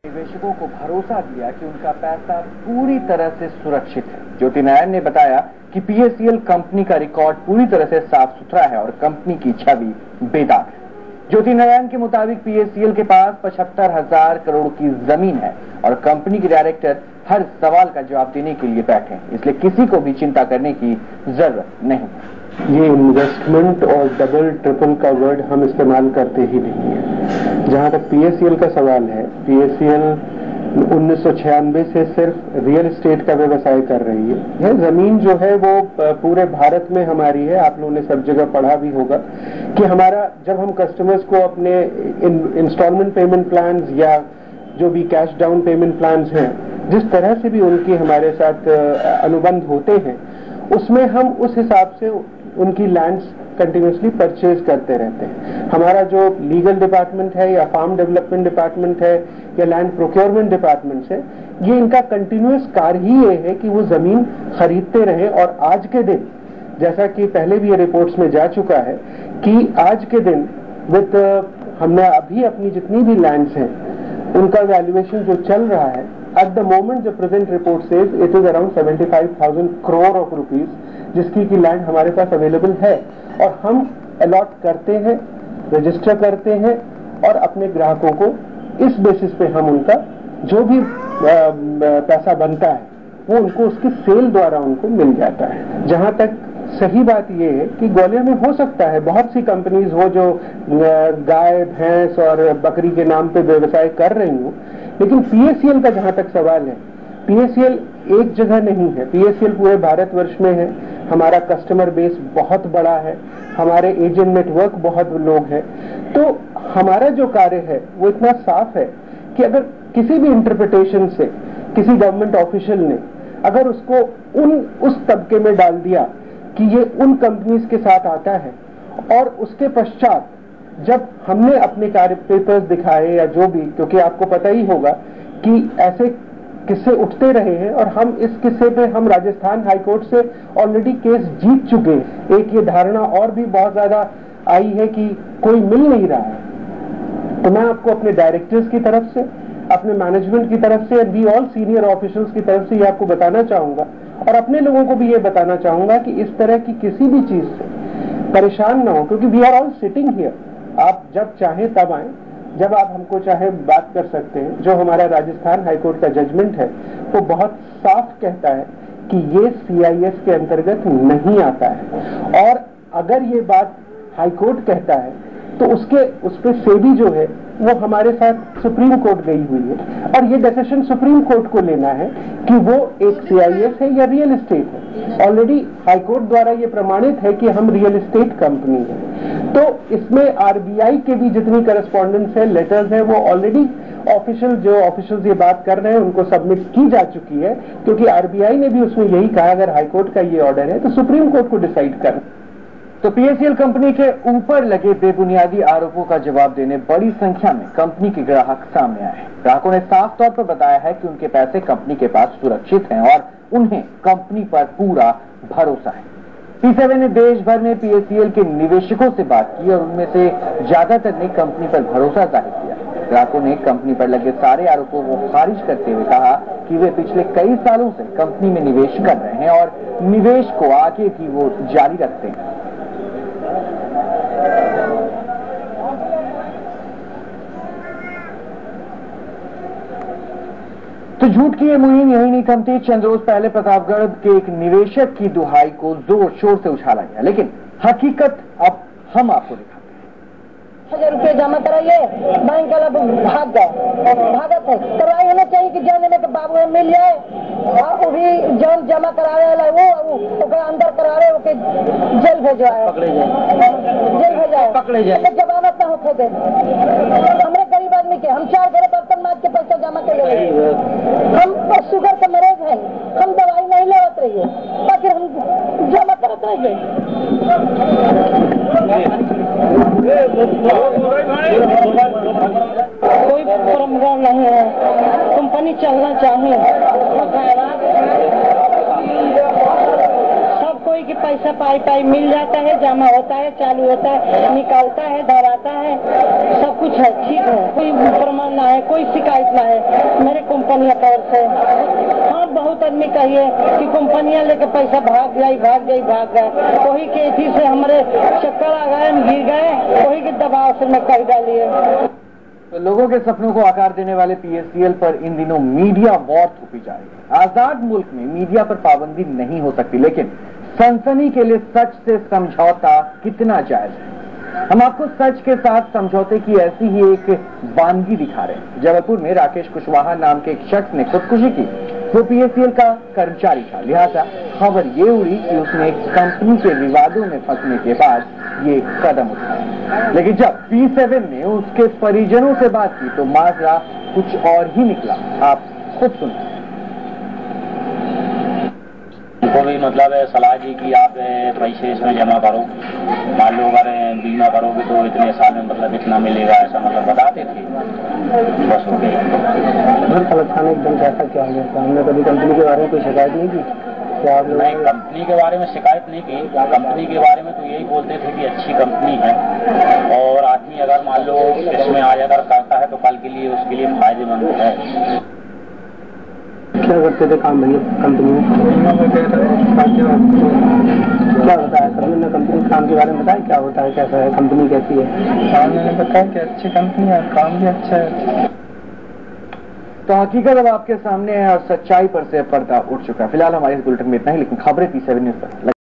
निवेशकों को भरोसा दिया कि उनका पैसा पूरी तरह से सुरक्षित है। ज्योति नारायण ने बताया कि पीएसीएल कंपनी का रिकॉर्ड पूरी तरह से साफ सुथरा है और कंपनी की छवि बेदाग है। ज्योति नारायण के मुताबिक पीएसीएल के पास 75,000 करोड़ की जमीन है और कंपनी के डायरेक्टर हर सवाल का जवाब देने के लिए बैठे हैं, इसलिए किसी को भी चिंता करने की जरूरत नहीं है। ये इन्वेस्टमेंट और डबल ट्रिपल का वर्ड हम इस्तेमाल करते ही नहीं है। जहां तक पीएसीएल का सवाल है, पीएसीएल 1996 से सिर्फ रियल एस्टेट का व्यवसाय कर रही है। यह जमीन जो है वो पूरे भारत में हमारी है। आप लोगों ने सब जगह पढ़ा भी होगा कि हमारा जब हम कस्टमर्स को अपने इंस्टॉलमेंट पेमेंट प्लान्स या जो भी कैश डाउन पेमेंट प्लान्स हैं, जिस तरह से भी उनकी हमारे साथ अनुबंध होते हैं, उसमें हम उस हिसाब से उनकी लैंड्स कंटिन्यूसली परचेज करते रहते हैं। हमारा जो लीगल डिपार्टमेंट है या फार्म डेवलपमेंट डिपार्टमेंट है या लैंड प्रोक्योरमेंट डिपार्टमेंट है, ये इनका कंटिन्यूस कार्य ही ये है कि वो जमीन खरीदते रहे। और आज के दिन, जैसा कि पहले भी ये रिपोर्ट्स में जा चुका है कि आज के दिन विद हमने अभी अपनी जितनी भी लैंड्स हैं उनका वैल्यूएशन जो चल रहा है, at the moment the present report says it is around 75,000 crore of rupees, जिसकी की लैंड हमारे पास अवेलेबल है और हम अलॉट करते हैं, रजिस्टर करते हैं और अपने ग्राहकों को इस बेसिस पे हम उनका जो भी पैसा बनता है वो उनको उसकी सेल द्वारा उनको मिल जाता है। जहां तक सही बात यह है कि ग्वालियर में हो सकता है बहुत सी कंपनीज हो जो गाय भैंस और बकरी के नाम पे व्यवसाय कर रही हो, लेकिन पीएसीएल का जहां तक सवाल है, पीएसीएल एक जगह नहीं है, पीएसीएल पूरे भारतवर्ष में है। हमारा कस्टमर बेस बहुत बड़ा है, हमारे एजेंट नेटवर्क बहुत लोग हैं। तो हमारा जो कार्य है वो इतना साफ है कि अगर किसी भी इंटरप्रिटेशन से किसी गवर्नमेंट ऑफिशियल ने अगर उसको उस तबके में डाल दिया कि ये उन कंपनीज के साथ आता है और उसके पश्चात जब हमने अपने कार्य पेपर्स दिखाए या जो भी, क्योंकि आपको पता ही होगा कि ऐसे किस्से उठते रहे हैं और हम इस किस्से पे हम राजस्थान हाईकोर्ट से ऑलरेडी केस जीत चुके हैं। एक ये धारणा और भी बहुत ज्यादा आई है कि कोई मिल नहीं रहा है। तो मैं आपको अपने डायरेक्टर्स की तरफ से, अपने मैनेजमेंट की तरफ से, वी ऑल सीनियर ऑफिशियल्स की तरफ से ये आपको बताना चाहूंगा और अपने लोगों को भी ये बताना चाहूंगा कि इस तरह की किसी भी चीज से परेशान ना हो, क्योंकि we are all sitting here. आप जब चाहें तब आए, जब आप हमको चाहे बात कर सकते हैं। जो हमारा राजस्थान हाईकोर्ट का जजमेंट है वो बहुत साफ कहता है कि ये सीआईएस के अंतर्गत नहीं आता है और अगर ये बात हाईकोर्ट कहता है तो उस पे सेबी जो है वो हमारे साथ सुप्रीम कोर्ट गई हुई है और ये डिसीजन सुप्रीम कोर्ट को लेना है कि वो एक सीआईएस है या रियल एस्टेट है। ऑलरेडी हाईकोर्ट द्वारा ये प्रमाणित है कि हम रियल एस्टेट कंपनी है। तो इसमें आरबीआई के भी जितनी करस्पॉन्डेंस है, लेटर्स है, वो ऑलरेडी ऑफिशियल्स ये बात कर रहे हैं उनको सबमिट की जा चुकी है, क्योंकि आरबीआई ने भी उसमें यही कहा अगर हाईकोर्ट का ये ऑर्डर है तो सुप्रीम कोर्ट को डिसाइड करना। तो पीएसीएल कंपनी के ऊपर लगे बेबुनियादी आरोपों का जवाब देने बड़ी संख्या में कंपनी के ग्राहक सामने आए हैं। ग्राहकों ने साफ तौर पर बताया है कि उनके पैसे कंपनी के पास सुरक्षित हैं और उन्हें कंपनी पर पूरा भरोसा है। P7 ने देश भर में पीएसीएल के निवेशकों से बात की और उनमें से ज्यादातर ने कंपनी पर भरोसा जाहिर किया। ग्राहकों ने कंपनी पर लगे सारे आरोपों को खारिज करते हुए कहा कि वे पिछले कई सालों से कंपनी में निवेश कर रहे हैं और निवेश को आगे भी वो जारी रखते हैं। तो झूठ की ये मुहिम यही नहीं थमती। चंद रोज पहले प्रतापगढ़ के एक निवेशक की दुहाई को जोर शोर से उछाला गया, लेकिन हकीकत अब हम आपको दिखाते हैं। 1000 रुपये जमा कराइए, बैंक वाला भाग गए, भागत है करवाई होना चाहिए कि जाने में तो बाबू मिल जाए और वो भी जौन जमा करावे वाला वो अंदर करा रहे ओके जेल भेजवाए, जेल भेजाए, पकड़े जाए, जमानत ना होते दे। हमारे गरीब आदमी के हम 4 घरे बर्तन माज के पैसा जमा कर ले, हम शुगर के मरीज हैं, हम दवाई नहीं लेवत रहिए ताकि हम जमा करते रहिए। कोई प्रॉब्लम नहीं है, कंपनी चलना चाहिए। सब कोई की पैसा पाई मिल जाता है, जमा होता है, चालू होता है, निकालता है, धराता है, सब कुछ है, ठीक है, कोई प्रमाण ना है, कोई शिकायत ना है। कंपनियों की ओर से। हाँ, बहुत आदमी कहिए कि कंपनियां लेके पैसा भाग गए, वही के इसी से हमारे चक्कर आ गए, हम गिर गए, वही के दबाव से मैं कह डालिए। तो लोगों के सपनों को आकार देने वाले पीएससीएल पर इन दिनों मीडिया वॉर थोपी जा रही है। आजाद मुल्क में मीडिया पर पाबंदी नहीं हो सकती, लेकिन सनसनी के लिए सच से समझौता कितना जायज है? हम आपको सच के साथ समझौते की ऐसी ही एक वानगी दिखा रहे हैं। जबलपुर में राकेश कुशवाहा नाम के एक शख्स ने खुदकुशी की। वो पीएससीएल का कर्मचारी था, लिहाजा खबर ये उड़ी कि उसने कंपनी के विवादों में फंसने के बाद ये कदम उठाया। लेकिन जब P7 ने उसके परिजनों से बात की तो माजरा कुछ और ही निकला। आप खुद सुनिए। उनको भी मतलब सलाह दी कि आप पैसे इसमें जमा करो, मान लो अगर बीमा करोगे तो इतने साल में मतलब इतना मिलेगा, ऐसा मतलब बताते थे। बस हो गया। अचानक एकदम ऐसा क्या हो गया? हमने कभी कंपनी के बारे में कोई शिकायत नहीं की? क्या आप नहीं, कंपनी के बारे में शिकायत नहीं की। कंपनी के बारे में तो यही बोलते थे कि अच्छी कंपनी है और आदमी अगर मान लो इसमें आज अगर करता है तो कल के लिए उसके लिए फायदेमंद है। क्या करते थे काम भैया कंपनी में? क्या बताया सभी ने? कंपनी काम के बारे में बताया क्या होता है, कैसा है, कंपनी कैसी है? मैंने बताया कि अच्छी कंपनी है, काम भी अच्छा है। तो हकीकत अब आपके सामने है और सच्चाई पर से पर्दा उठ चुका है। फिलहाल हमारे इस बुलेटिन में इतना ही, लेकिन खबरें P7 न्यूज़ पर